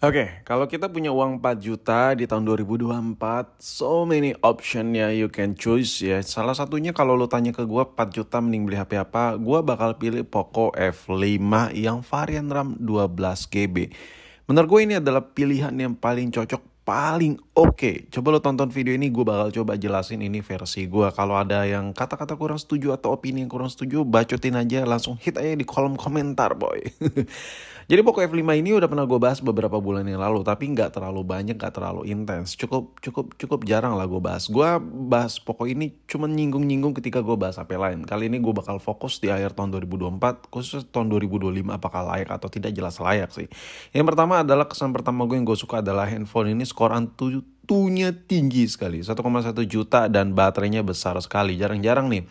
Oke, kalau kita punya uang 4 juta di tahun 2024, so many option ya you can choose ya. Salah satunya kalau lo tanya ke gue 4 juta mending beli HP apa, gue bakal pilih Poco F5 yang varian RAM 12 GB. Menurut gue ini adalah pilihan yang paling cocok, paling oke. Coba lo tonton video ini, gue bakal coba jelasin ini versi gue. Kalau ada yang kata-kata kurang setuju atau opini yang kurang setuju, bacotin aja, langsung hit aja di kolom komentar boy. Jadi Poco F5 ini udah pernah gue bahas beberapa bulan yang lalu, tapi nggak terlalu banyak, nggak terlalu intens. Cukup jarang lah gue bahas. Gue bahas Poco ini cuma nyinggung-nyinggung ketika gue bahas HP lain. Kali ini gue bakal fokus di akhir tahun 2024, khusus tahun 2025 apakah layak atau tidak, jelas layak sih. Yang pertama adalah kesan pertama gue yang gue suka adalah handphone ini skor Antutunya tinggi sekali, 1,1 juta dan baterainya besar sekali. Jarang-jarang nih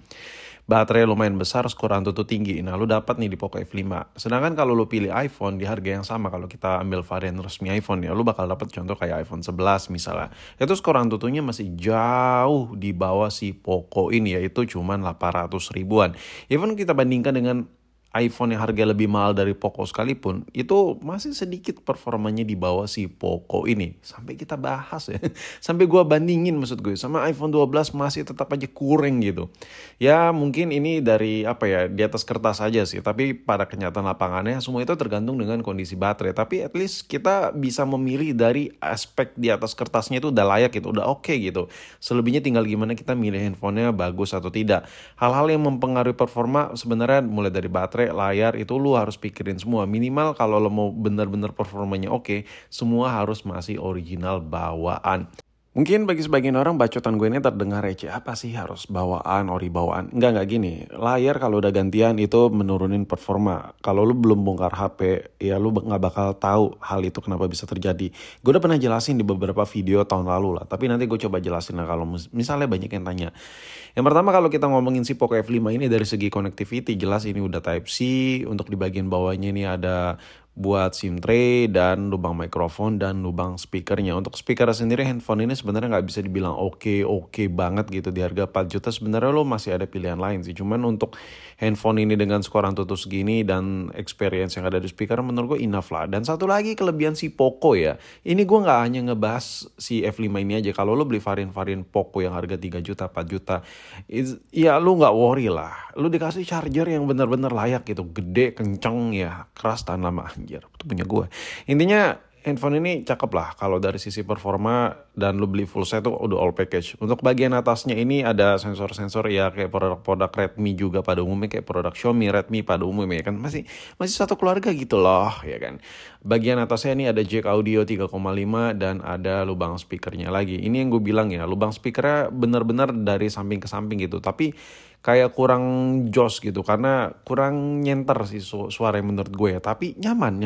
baterai lumayan besar, skor Antutu tinggi. Nah, lu dapat nih di Poco F5. Sedangkan kalau lu pilih iPhone di harga yang sama, kalau kita ambil varian resmi iPhone ya, lu bakal dapat contoh kayak iPhone 11 misalnya. Itu skor Antutunya masih jauh di bawah si Poco ini, yaitu cuma 800 ribuan. Even kita bandingkan dengan iPhone yang harga lebih mahal dari Poco sekalipun, itu masih sedikit performanya di bawah si Poco ini. Sampai kita bahas ya, sampai gua bandingin maksud gue, sama iPhone 12 masih tetap aja kurang gitu. Ya mungkin ini dari apa ya, di atas kertas aja sih, tapi pada kenyataan lapangannya semua itu tergantung dengan kondisi baterai. Tapi at least kita bisa memilih dari aspek di atas kertasnya itu udah layak gitu, udah oke gitu. Selebihnya tinggal gimana kita milih handphonenya bagus atau tidak. Hal-hal yang mempengaruhi performa sebenarnya mulai dari baterai, layar, itu lu harus pikirin semua. Minimal kalau lo mau bener-bener performanya oke, semua harus masih original bawaan. Mungkin bagi sebagian orang bacotan gue ini terdengar receh, apa sih harus bawaan, ori bawaan? Enggak gini. Layar kalau udah gantian itu menurunin performa. Kalau lu belum bongkar HP, ya lu nggak bakal tahu hal itu kenapa bisa terjadi. Gue udah pernah jelasin di beberapa video tahun lalu lah. Tapi nanti gue coba jelasin lah kalau misalnya banyak yang tanya. Yang pertama kalau kita ngomongin si Poco F5 ini dari segi connectivity, jelas ini udah Type-C. Untuk di bagian bawahnya ini ada buat SIM tray dan lubang mikrofon dan lubang speakernya. Untuk speaker sendiri handphone ini sebenarnya nggak bisa dibilang oke banget gitu di harga 4 juta. Sebenarnya lo masih ada pilihan lain sih. Cuman untuk handphone ini dengan skor Antutu segini dan experience yang ada di speaker, menurut gue enough lah. Dan satu lagi kelebihan si Poco ya. Ini gue nggak hanya ngebahas si F5 ini aja. Kalau lo beli varian-varian Poco yang harga 3 juta, 4 juta, ya lu nggak worry lah. Lu dikasih charger yang benar-benar layak gitu, gede, kenceng ya, keras tahan lama. Anjir, itu punya gue. Intinya handphone ini cakep lah kalau dari sisi performa, dan lu beli full set tuh udah all package. Untuk bagian atasnya ini ada sensor-sensor ya kayak produk-produk Redmi juga pada umumnya, kayak produk Xiaomi, Redmi pada umumnya kan masih satu keluarga gitu loh ya kan. Bagian atasnya ini ada jack audio 3,5 dan ada lubang speakernya lagi. Ini yang gue bilang ya, lubang speakernya benar-benar dari samping ke samping gitu. Tapi kayak kurang jos gitu karena kurang nyenter sih suara yang menurut gue ya, tapi nyaman.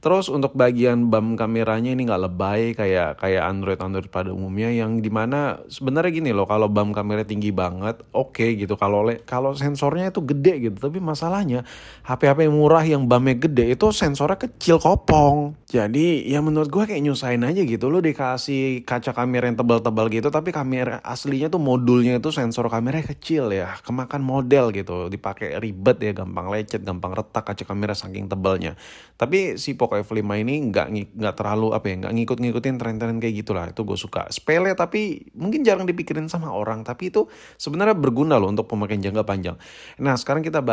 Terus untuk bagian bump kameranya ini nggak lebay kayak Android pada umumnya, yang dimana sebenarnya gini loh, kalau bump kamera tinggi banget oke gitu, kalau sensornya itu gede gitu. Tapi masalahnya HP-HP murah yang bumpnya gede itu sensornya kecil kopong. Jadi ya menurut gue kayak nyusahin aja gitu. Lo dikasih kaca kamera yang tebal-tebal gitu, tapi kamera aslinya tuh modulnya itu sensor kameranya kecil ya, kemakan model gitu, dipakai ribet ya, gampang lecet, gampang retak kaca kamera saking tebalnya. Tapi si Poco F5 ini nggak terlalu nggak ngikut-ngikutin tren-tren kayak gitulah. Itu gue suka. Sepele tapi mungkin jarang dipikirin sama orang, tapi itu sebenarnya berguna loh untuk pemakaian jangka panjang. Nah sekarang kita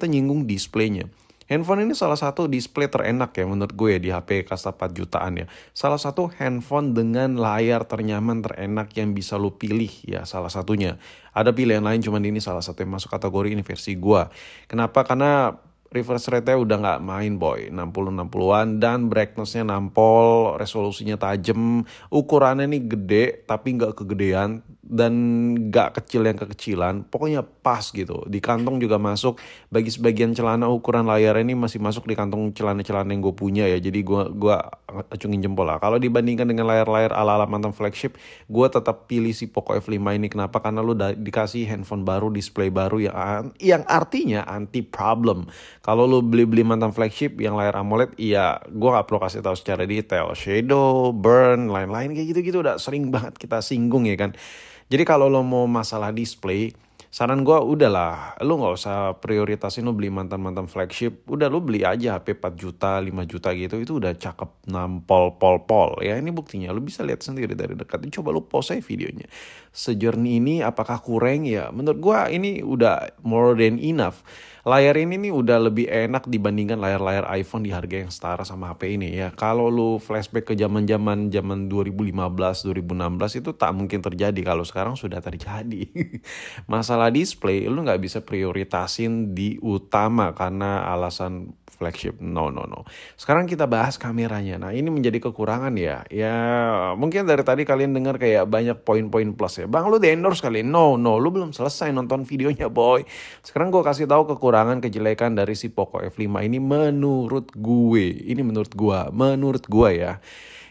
nyinggung displaynya. Handphone ini salah satu display terenak ya menurut gue di HP kasta 4 jutaan ya. Salah satu handphone dengan layar ternyaman, terenak yang bisa lo pilih ya, salah satunya. Ada pilihan lain, cuman ini salah satu yang masuk kategori, ini versi gue. Kenapa? Karena refresh rate-nya udah nggak main boy, 60-60an, dan brightness-nya nampol, resolusinya tajam, ukurannya nih gede tapi nggak kegedean dan nggak kecil yang kekecilan, pokoknya pas gitu. Di kantong juga masuk. Bagi sebagian celana ukuran layar ini masih masuk di kantong celana-celana yang gue punya ya, jadi gue acungin jempol lah. Kalau dibandingkan dengan layar-layar ala-ala mantan flagship, gue tetap pilih si Poco F5 ini. Kenapa? Karena lu dikasih handphone baru, display baru yang artinya anti problem. Kalau lu beli mantan flagship yang layar AMOLED, iya gue gak perlu kasih tahu secara detail. Shadow, burn, lain-lain kayak gitu-gitu udah sering banget kita singgung ya kan. Jadi kalau lo mau masalah display, Saran gue udahlah, lu nggak usah prioritasin lu beli mantan-mantan flagship. Udah lu beli aja HP 4 juta, 5 juta gitu. Itu udah cakep nampol pol. Ya ini buktinya, lu bisa lihat sendiri dari dekat. Coba lu pause aja videonya. Sejernih ini apakah kurang ya? Menurut gue ini udah more than enough. Layar ini nih udah lebih enak dibandingkan layar-layar iPhone di harga yang setara sama HP ini ya. Kalau lu flashback ke zaman 2015, 2016 itu tak mungkin terjadi. Kalau sekarang sudah terjadi. Masalah display lu nggak bisa prioritasin di utama karena alasan flagship. No, no, no. Sekarang kita bahas kameranya. Nah, ini menjadi kekurangan ya. Ya, mungkin dari tadi kalian dengar kayak banyak poin-poin plus ya. Bang, lu di endorse kali. No, no. Lu belum selesai nonton videonya, boy. Sekarang gue kasih tahu kekurangan kejelekan dari si Poco F5 ini menurut gue. Ini menurut gue ya.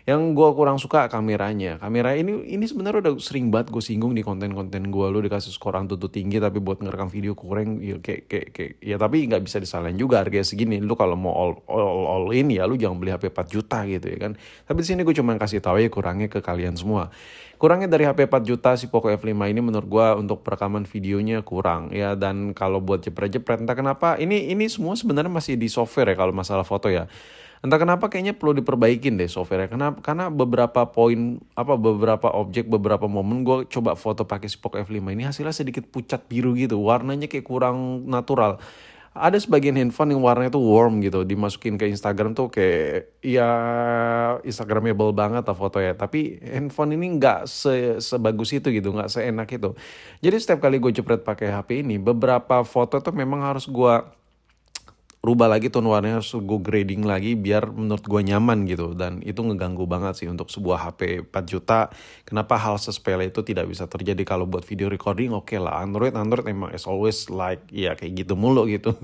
Yang gue kurang suka kameranya. Kamera ini sebenarnya udah sering banget gue singgung di konten-konten gue. Lu dikasih skor Antutu tinggi tapi buat ngerekam video kurang ya kayak ya tapi nggak bisa disalahin juga harganya segini. Lu kalau mau all in ya lu jangan beli HP 4 juta gitu ya kan. Tapi di sini gue cuma kasih tahu ya kurangnya ke kalian semua. Kurangnya dari HP 4 juta si Poco F5 ini menurut gue untuk perekaman videonya kurang ya, dan kalau buat jepret-jepret entah kenapa ini semua sebenarnya masih di software ya kalau masalah foto ya. Entah kenapa kayaknya perlu diperbaikin deh software-nya. Karena beberapa poin beberapa objek, beberapa momen gue coba foto pakai si Poco F5 ini hasilnya sedikit pucat biru gitu. Warnanya kayak kurang natural. Ada sebagian handphone yang warnanya tuh warm gitu, dimasukin ke Instagram tuh kayak ya Instagramable banget lah foto ya. Tapi handphone ini nggak sebagus itu gitu, nggak seenak itu. Jadi setiap kali gue jepret pakai HP ini, beberapa foto tuh memang harus gue rubah lagi tone warnanya, harus gue grading lagi biar menurut gue nyaman gitu. Dan itu ngeganggu banget sih untuk sebuah HP 4 juta. Kenapa hal sesepele itu tidak bisa terjadi kalau buat video recording? Oke lah, Android emang as always like ya kayak gitu mulu gitu.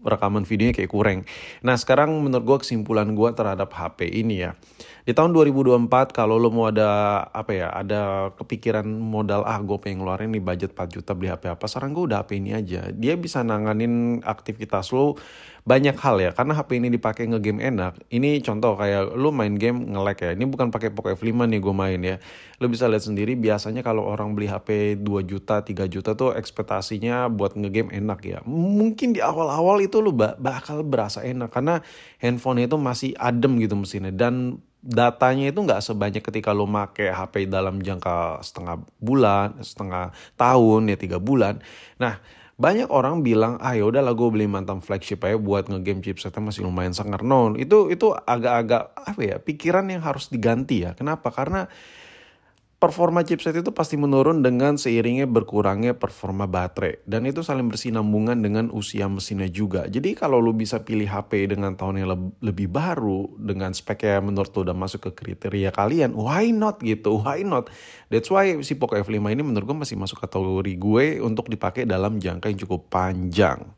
Rekaman videonya kayak kurang. Nah sekarang menurut gue kesimpulan gue terhadap HP ini ya. Di tahun 2024 kalau lo mau ada ada kepikiran modal gue pengen ngeluarin nih budget 4 juta beli HP apa, saran gue udah HP ini aja. Dia bisa nanganin aktivitas lo banyak hal ya, karena HP ini dipakai ngegame enak. Ini contoh kayak lo main game nge-lag ya. Ini bukan pakai Poco F5 nih gue main ya. Lo bisa lihat sendiri biasanya kalau orang beli HP 2 juta, 3 juta tuh ekspektasinya buat ngegame enak ya. Mungkin di awal-awal itu lo bakal berasa enak karena handphone itu masih adem gitu mesinnya, dan datanya itu nggak sebanyak ketika lo make HP dalam jangka setengah tahun ya 3 bulan. Nah banyak orang bilang ya udahlah gue beli mantan flagship aja buat ngegame, chipsetnya masih lumayan sangar. No, itu agak-agak pikiran yang harus diganti ya. Kenapa? Karena performa chipset itu pasti menurun dengan seiringnya berkurangnya performa baterai. Dan itu saling bersinambungan dengan usia mesinnya juga. Jadi kalau lu bisa pilih HP dengan tahun yang lebih baru, dengan spek yang menurut lu udah masuk ke kriteria kalian, why not gitu, why not? That's why si Poco F5 ini menurut gue masih masuk kategori gue untuk dipakai dalam jangka yang cukup panjang.